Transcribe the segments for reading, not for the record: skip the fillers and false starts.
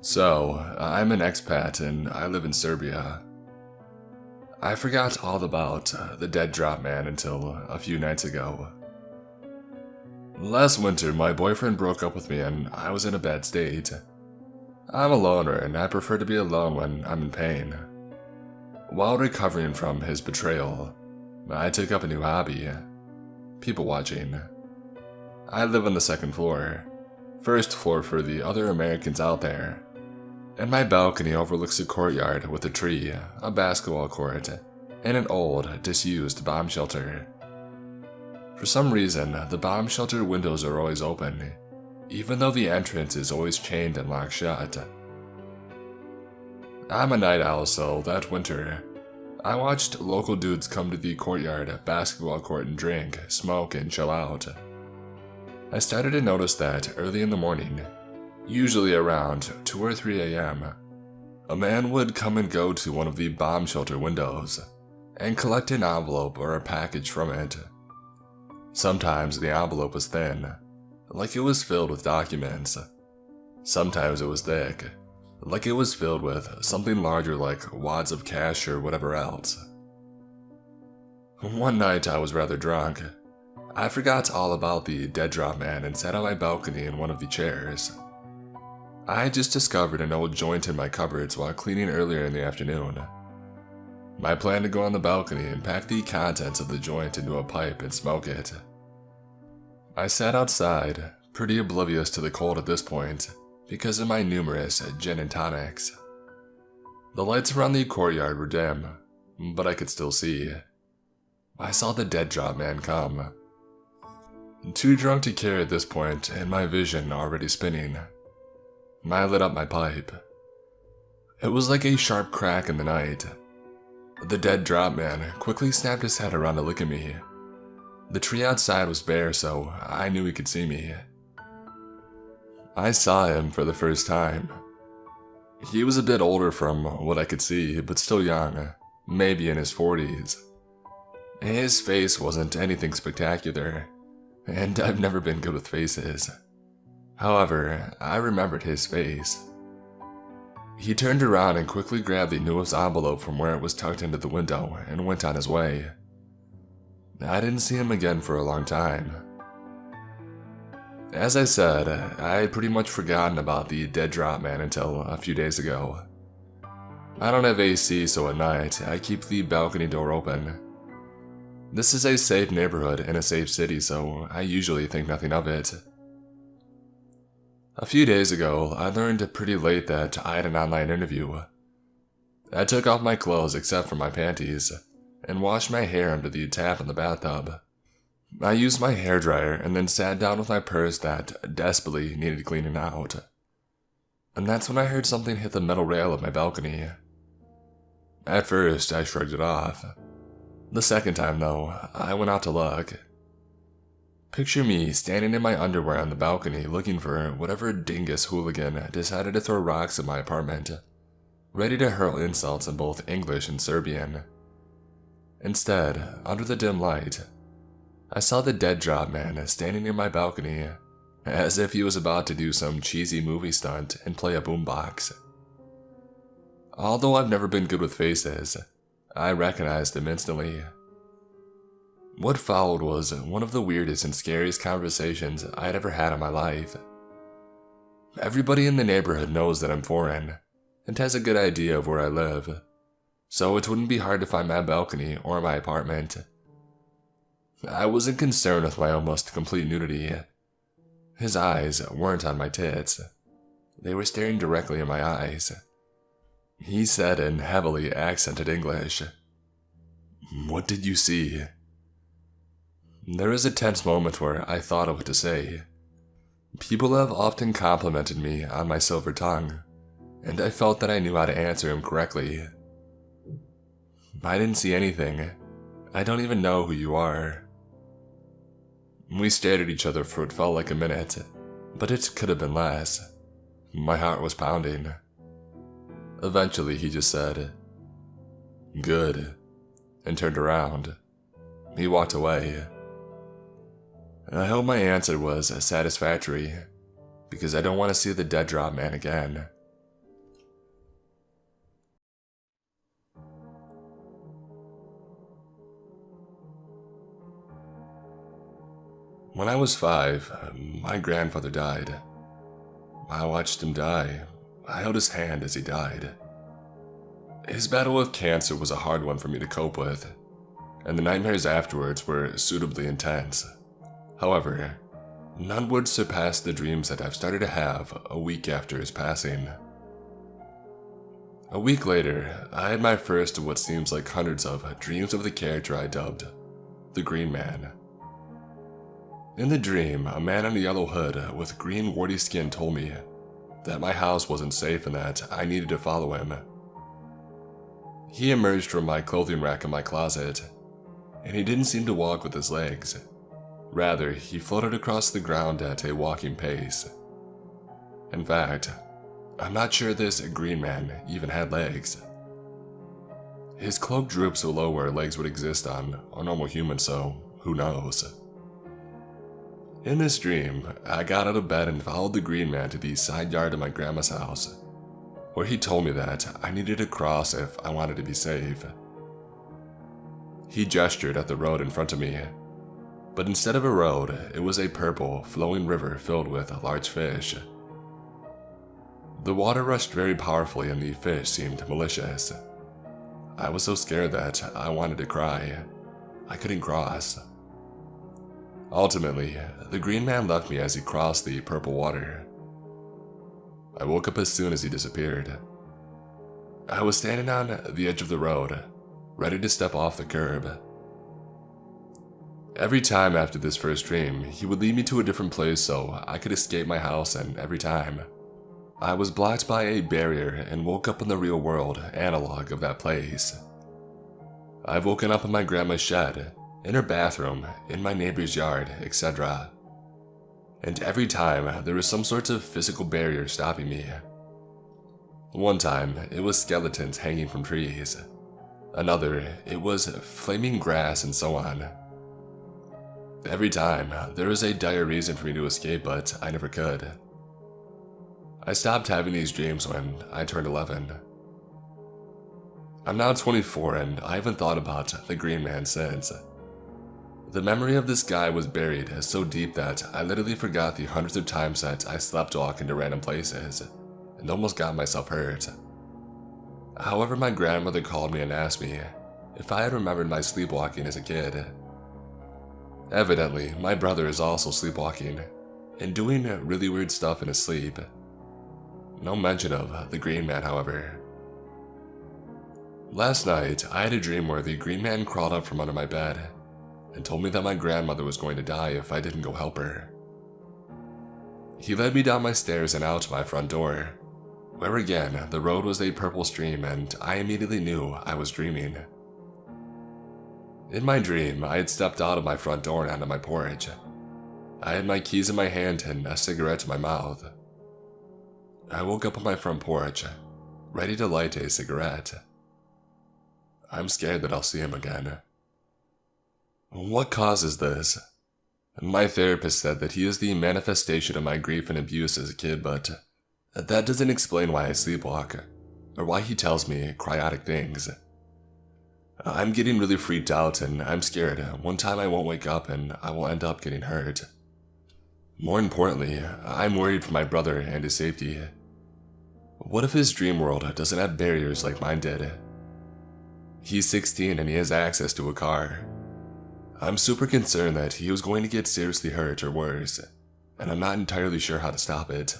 So, I'm an expat and I live in Serbia. I forgot all about the dead drop man until a few nights ago. Last winter, my boyfriend broke up with me and I was in a bad state. I'm a loner and I prefer to be alone when I'm in pain. While recovering from his betrayal, I took up a new hobby: people watching. I live on the second floor, first floor for the other Americans out there, and my balcony overlooks a courtyard with a tree, a basketball court, and an old, disused bomb shelter. For some reason, the bomb shelter windows are always open, even though the entrance is always chained and locked shut. I'm a night owl, so that winter, I watched local dudes come to the courtyard basketball court and drink, smoke, and chill out. I started to notice that early in the morning, usually around 2 or 3 a.m., a man would come and go to one of the bomb shelter windows and collect an envelope or a package from it. Sometimes the envelope was thin, like it was filled with documents. Sometimes it was thick, like it was filled with something larger like wads of cash or whatever else. One night I was rather drunk. I forgot all about the dead drop man and sat on my balcony in one of the chairs. I had just discovered an old joint in my cupboards while cleaning earlier in the afternoon. I planned to go on the balcony and pack the contents of the joint into a pipe and smoke it. I sat outside, pretty oblivious to the cold at this point, because of my numerous gin and tonics. The lights around the courtyard were dim, but I could still see. I saw the dead drop man come. Too drunk to care at this point, and my vision already spinning. I lit up my pipe. It was like a sharp crack in the night. The dead drop man quickly snapped his head around to look at me. The tree outside was bare, so I knew he could see me. I saw him for the first time. He was a bit older from what I could see, but still young, maybe in his 40s. His face wasn't anything spectacular, and I've never been good with faces. However, I remembered his face. He turned around and quickly grabbed the newest envelope from where it was tucked into the window and went on his way. I didn't see him again for a long time. As I said, I had pretty much forgotten about the dead drop man until a few days ago. I don't have AC, so at night, I keep the balcony door open. This is a safe neighborhood in a safe city, so I usually think nothing of it. A few days ago, I learned pretty late that I had an online interview. I took off my clothes except for my panties, and washed my hair under the tap in the bathtub. I used my hairdryer and then sat down with my purse that desperately needed cleaning out. And that's when I heard something hit the metal rail of my balcony. At first, I shrugged it off. The second time, though, I went out to look. Picture me standing in my underwear on the balcony looking for whatever dingus hooligan decided to throw rocks at my apartment, ready to hurl insults in both English and Serbian. Instead, under the dim light, I saw the dead drop man standing near my balcony, as if he was about to do some cheesy movie stunt and play a boombox. Although I've never been good with faces, I recognized him instantly. What followed was one of the weirdest and scariest conversations I'd ever had in my life. Everybody in the neighborhood knows that I'm foreign, and has a good idea of where I live, so it wouldn't be hard to find my balcony or my apartment. I wasn't concerned with my almost complete nudity. His eyes weren't on my tits. They were staring directly in my eyes. He said in heavily accented English, "What did you see?" There was a tense moment where I thought of what to say. People have often complimented me on my silver tongue, and I felt that I knew how to answer him correctly. "I didn't see anything. I don't even know who you are." We stared at each other for what felt like a minute, but it could have been less. My heart was pounding. Eventually he just said, "Good," and turned around. He walked away. I hope my answer was satisfactory, because I don't want to see the dead drop man again. When I was 5, my grandfather died. I watched him die. I held his hand as he died. His battle with cancer was a hard one for me to cope with, and the nightmares afterwards were suitably intense. However, none would surpass the dreams that I've started to have a week after his passing. A week later, I had my first of what seems like hundreds of dreams of the character I dubbed the Green Man. In the dream, a man on a yellow hood with green warty skin told me that my house wasn't safe and that I needed to follow him. He emerged from my clothing rack in my closet, and he didn't seem to walk with his legs. Rather, he floated across the ground at a walking pace. In fact, I'm not sure this Green Man even had legs. His cloak drooped so low where legs would exist on a normal human, so who knows? In this dream, I got out of bed and followed the Green Man to the side yard of my grandma's house, where he told me that I needed to cross if I wanted to be safe. He gestured at the road in front of me, but instead of a road, it was a purple, flowing river filled with large fish. The water rushed very powerfully and the fish seemed malicious. I was so scared that I wanted to cry. I couldn't cross. Ultimately, the Green Man left me as he crossed the purple water. I woke up as soon as he disappeared. I was standing on the edge of the road, ready to step off the curb. Every time after this first dream, he would lead me to a different place so I could escape my house, and every time, I was blocked by a barrier and woke up in the real world analog of that place. I've woken up in my grandma's shed, in her bathroom, in my neighbor's yard, etc. And every time, there was some sort of physical barrier stopping me. One time, it was skeletons hanging from trees. Another, it was flaming grass, and so on. Every time, there was a dire reason for me to escape, but I never could. I stopped having these dreams when I turned 11. I'm now 24 and I haven't thought about the Green Man since. The memory of this guy was buried so deep that I literally forgot the hundreds of times that I sleptwalked into random places and almost got myself hurt. However, my grandmother called me and asked me if I had remembered my sleepwalking as a kid. Evidently, my brother is also sleepwalking and doing really weird stuff in his sleep. No mention of the Green Man, however. Last night, I had a dream where the Green Man crawled up from under my bed and told me that my grandmother was going to die if I didn't go help her. He led me down my stairs and out to my front door, where again, the road was a purple stream and I immediately knew I was dreaming. In my dream, I had stepped out of my front door and onto my porch. I had my keys in my hand and a cigarette in my mouth. I woke up on my front porch, ready to light a cigarette. I'm scared that I'll see him again. What causes this? My therapist said that he is the manifestation of my grief and abuse as a kid, but that doesn't explain why I sleepwalk, or why he tells me chaotic things. I'm getting really freaked out and I'm scared one time I won't wake up and I will end up getting hurt. More importantly, I'm worried for my brother and his safety. What if his dream world doesn't have barriers like mine did? He's 16 and he has access to a car. I'm super concerned that he was going to get seriously hurt or worse, and I'm not entirely sure how to stop it.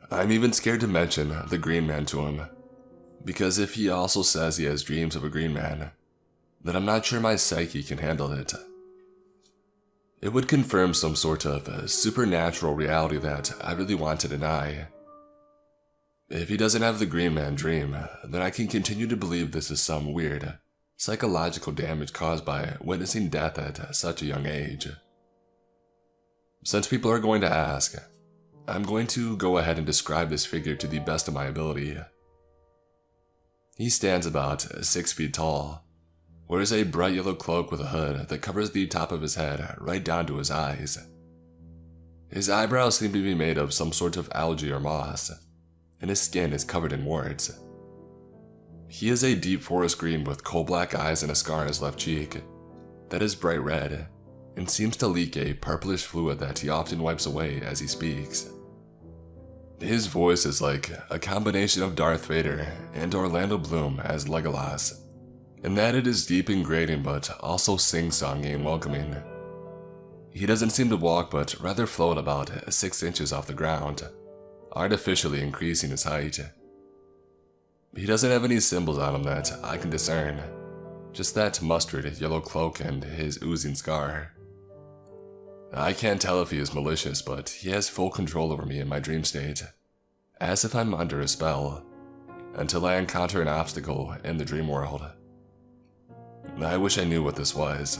I'm even scared to mention the Green Man to him, because if he also says he has dreams of a Green Man, then I'm not sure my psyche can handle it. It would confirm some sort of supernatural reality that I really want to deny. If he doesn't have the Green Man dream, then I can continue to believe this is some weird, psychological damage caused by witnessing death at such a young age. Since people are going to ask, I'm going to go ahead and describe this figure to the best of my ability. He stands about 6 feet tall, wears a bright yellow cloak with a hood that covers the top of his head right down to his eyes. His eyebrows seem to be made of some sort of algae or moss, and his skin is covered in warts. He is a deep forest green with coal black eyes and a scar on his left cheek that is bright red, and seems to leak a purplish fluid that he often wipes away as he speaks. His voice is like a combination of Darth Vader and Orlando Bloom as Legolas, in that it is deep and grating but also sing-songy and welcoming. He doesn't seem to walk but rather float about 6 inches off the ground, artificially increasing his height. He doesn't have any symbols on him that I can discern, just that mustard yellow cloak and his oozing scar. I can't tell if he is malicious, but he has full control over me in my dream state, as if I'm under a spell, until I encounter an obstacle in the dream world. I wish I knew what this was.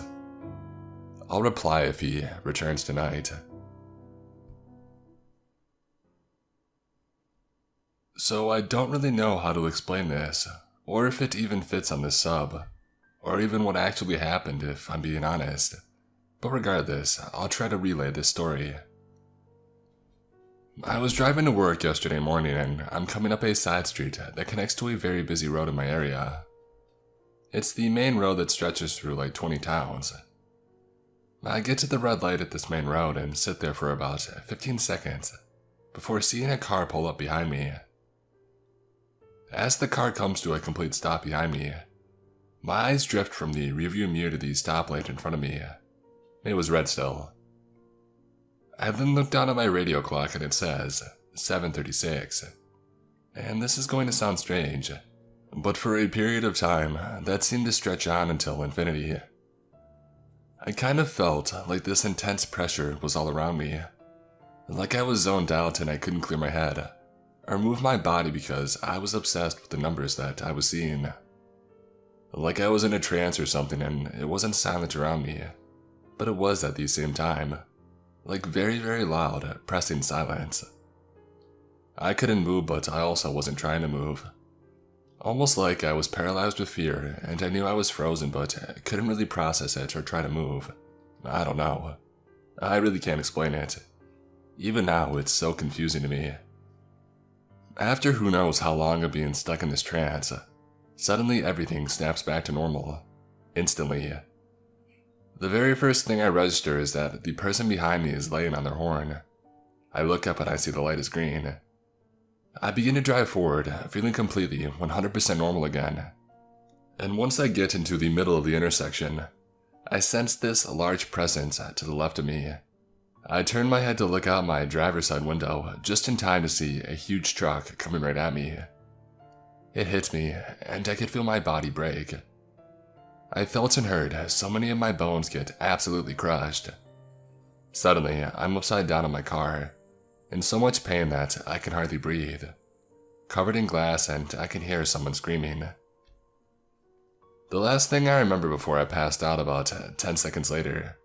I'll reply if he returns tonight. So I don't really know how to explain this, or if it even fits on this sub, or even what actually happened if I'm being honest. But regardless, I'll try to relay this story. I was driving to work yesterday morning and I'm coming up a side street that connects to a very busy road in my area. It's the main road that stretches through like 20 towns. I get to the red light at this main road and sit there for about 15 seconds before seeing a car pull up behind me. As the car comes to a complete stop behind me, my eyes drift from the rearview mirror to the stoplight in front of me. It was red still. I then look down at my radio clock and it says 7:36. And this is going to sound strange, but for a period of time, that seemed to stretch on until infinity. I kind of felt like this intense pressure was all around me, like I was zoned out and I couldn't clear my head, or move my body because I was obsessed with the numbers that I was seeing. Like I was in a trance or something and it wasn't silent around me, but it was at the same time, like very, very loud, pressing silence. I couldn't move, but I also wasn't trying to move. Almost like I was paralyzed with fear and I knew I was frozen but couldn't really process it or try to move. I don't know. I really can't explain it. Even now, it's so confusing to me. After who knows how long of being stuck in this trance, suddenly everything snaps back to normal. Instantly. The very first thing I register is that the person behind me is laying on their horn. I look up and I see the light is green. I begin to drive forward, feeling completely 100% normal again. And once I get into the middle of the intersection, I sense this large presence to the left of me. I turn my head to look out my driver's side window just in time to see a huge truck coming right at me. It hits me, and I could feel my body break. I felt and heard so many of my bones get absolutely crushed. Suddenly, I'm upside down in my car, in so much pain that I can hardly breathe, covered in glass, and I can hear someone screaming. The last thing I remember before I passed out about 10 seconds later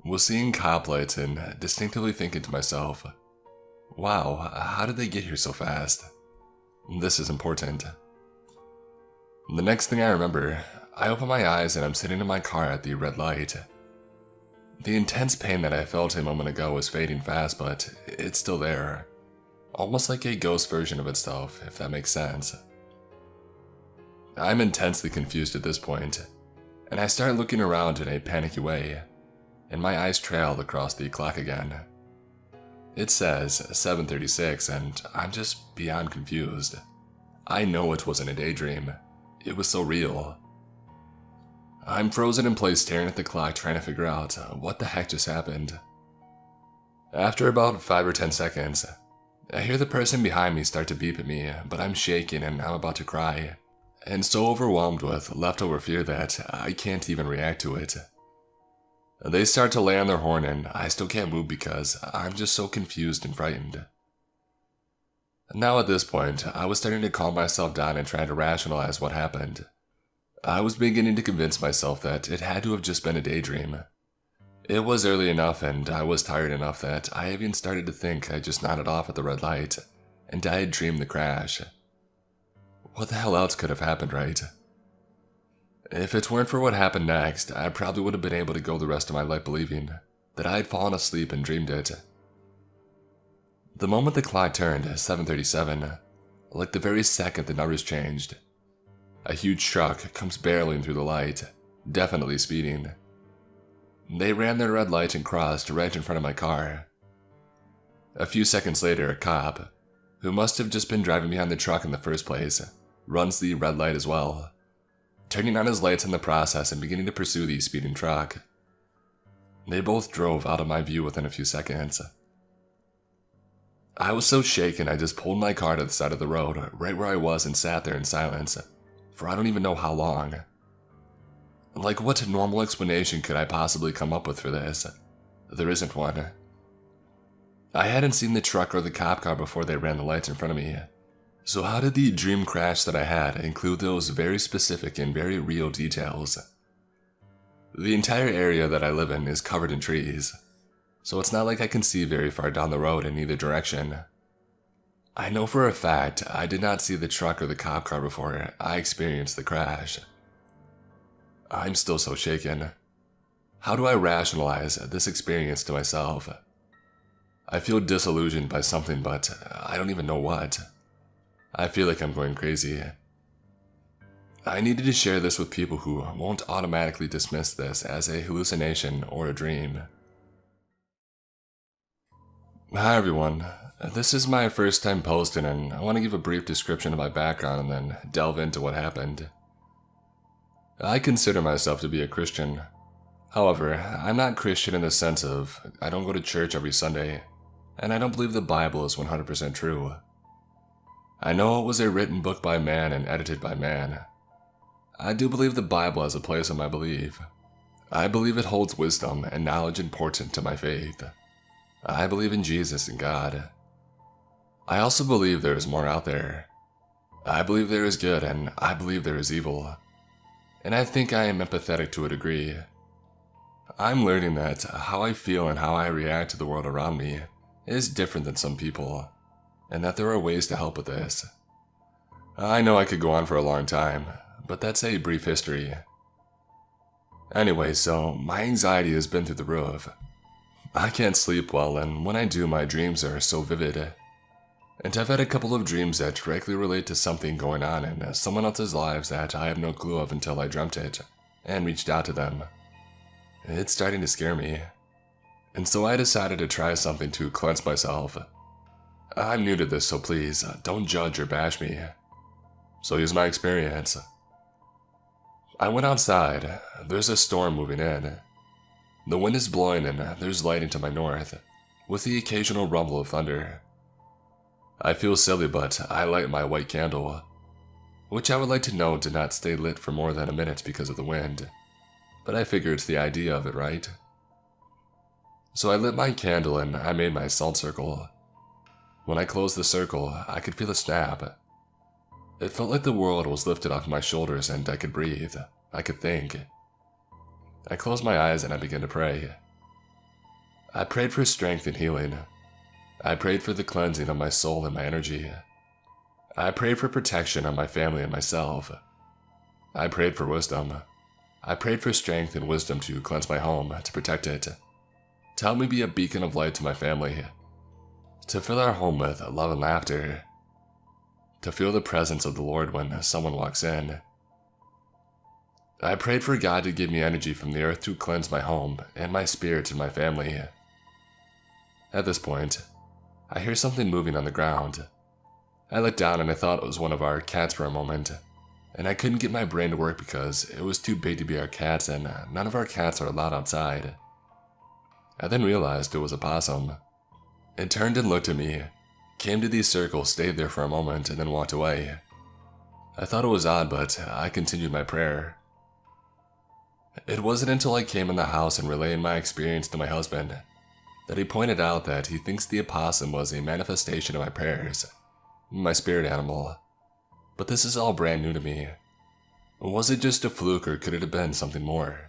was seeing cop lights and distinctly thinking to myself, wow, how did they get here so fast? This is important. The next thing I remember, I open my eyes and I'm sitting in my car at the red light. The intense pain that I felt a moment ago is fading fast, but it's still there. Almost like a ghost version of itself, if that makes sense. I'm intensely confused at this point, and I start looking around in a panicky way, and my eyes trail across the clock again. It says 7:36, and I'm just beyond confused. I know it wasn't a daydream. It was so real. I'm frozen in place staring at the clock trying to figure out what the heck just happened. After about 5 or 10 seconds, I hear the person behind me start to beep at me, but I'm shaking and I'm about to cry, and so overwhelmed with leftover fear that I can't even react to it. They start to lay on their horn and I still can't move because I'm just so confused and frightened. Now at this point, I was starting to calm myself down and try to rationalize what happened. I was beginning to convince myself that it had to have just been a daydream. It was early enough and I was tired enough that I even started to think I just nodded off at the red light and I had dreamed the crash. What the hell else could have happened, right? If it weren't for what happened next, I probably would have been able to go the rest of my life believing that I had fallen asleep and dreamed it. The moment the clock turned 7:37, like the very second the numbers changed, a huge truck comes barreling through the light, definitely speeding. They ran their red light and crossed right in front of my car. A few seconds later, a cop, who must have just been driving behind the truck in the first place, runs the red light as well, turning on his lights in the process and beginning to pursue the speeding truck. They both drove out of my view within a few seconds. I was so shaken I just pulled my car to the side of the road, right where I was, and sat there in silence, for I don't even know how long. Like, what normal explanation could I possibly come up with for this? There isn't one. I hadn't seen the truck or the cop car before they ran the lights in front of me. So how did the dream crash that I had include those very specific and very real details? The entire area that I live in is covered in trees, so it's not like I can see very far down the road in either direction. I know for a fact I did not see the truck or the cop car before I experienced the crash. I'm still so shaken. How do I rationalize this experience to myself? I feel disillusioned by something, but I don't even know what. I feel like I'm going crazy. I needed to share this with people who won't automatically dismiss this as a hallucination or a dream. Hi everyone, this is my first time posting, and I want to give a brief description of my background and then delve into what happened. I consider myself to be a Christian. However, I'm not Christian in the sense of I don't go to church every Sunday, and I don't believe the Bible is 100% true. I know it was a written book by man and edited by man. I do believe the Bible has a place in my belief. I believe it holds wisdom and knowledge important to my faith. I believe in Jesus and God. I also believe there is more out there. I believe there is good, and I believe there is evil. And I think I am empathetic to a degree. I'm learning that how I feel and how I react to the world around me is different than some people, and that there are ways to help with this. I know I could go on for a long time, but that's a brief history. Anyway, so my anxiety has been through the roof. I can't sleep well, and when I do, my dreams are so vivid. And I've had a couple of dreams that directly relate to something going on in someone else's lives that I have no clue of until I dreamt it, and reached out to them. It's starting to scare me. And so I decided to try something to cleanse myself. I'm new to this, so please, don't judge or bash me. So here's my experience. I went outside. There's a storm moving in. The wind is blowing and there's lightning to my north, with the occasional rumble of thunder. I feel silly, but I light my white candle, which I would like to note did not stay lit for more than a minute because of the wind, but I figure it's the idea of it, right? So I lit my candle and I made my salt circle. When I closed the circle, I could feel a snap. It felt like the world was lifted off my shoulders and I could breathe. I could think. I closed my eyes and I began to pray. I prayed for strength and healing. I prayed for the cleansing of my soul and my energy. I prayed for protection on my family and myself. I prayed for wisdom. I prayed for strength and wisdom to cleanse my home, to protect it, to help me be a beacon of light to my family, to fill our home with love and laughter, to feel the presence of the Lord when someone walks in. I prayed for God to give me energy from the earth to cleanse my home and my spirit and my family. At this point, I hear something moving on the ground. I looked down and I thought it was one of our cats for a moment, and I couldn't get my brain to work because it was too big to be our cats and none of our cats are allowed outside. I then realized it was a possum. It turned and looked at me, came to the circle, stayed there for a moment, and then walked away. I thought it was odd, but I continued my prayer. It wasn't until I came in the house and relayed my experience to my husband that he pointed out that he thinks the opossum was a manifestation of my prayers, my spirit animal. But this is all brand new to me. Was it just a fluke or could it have been something more?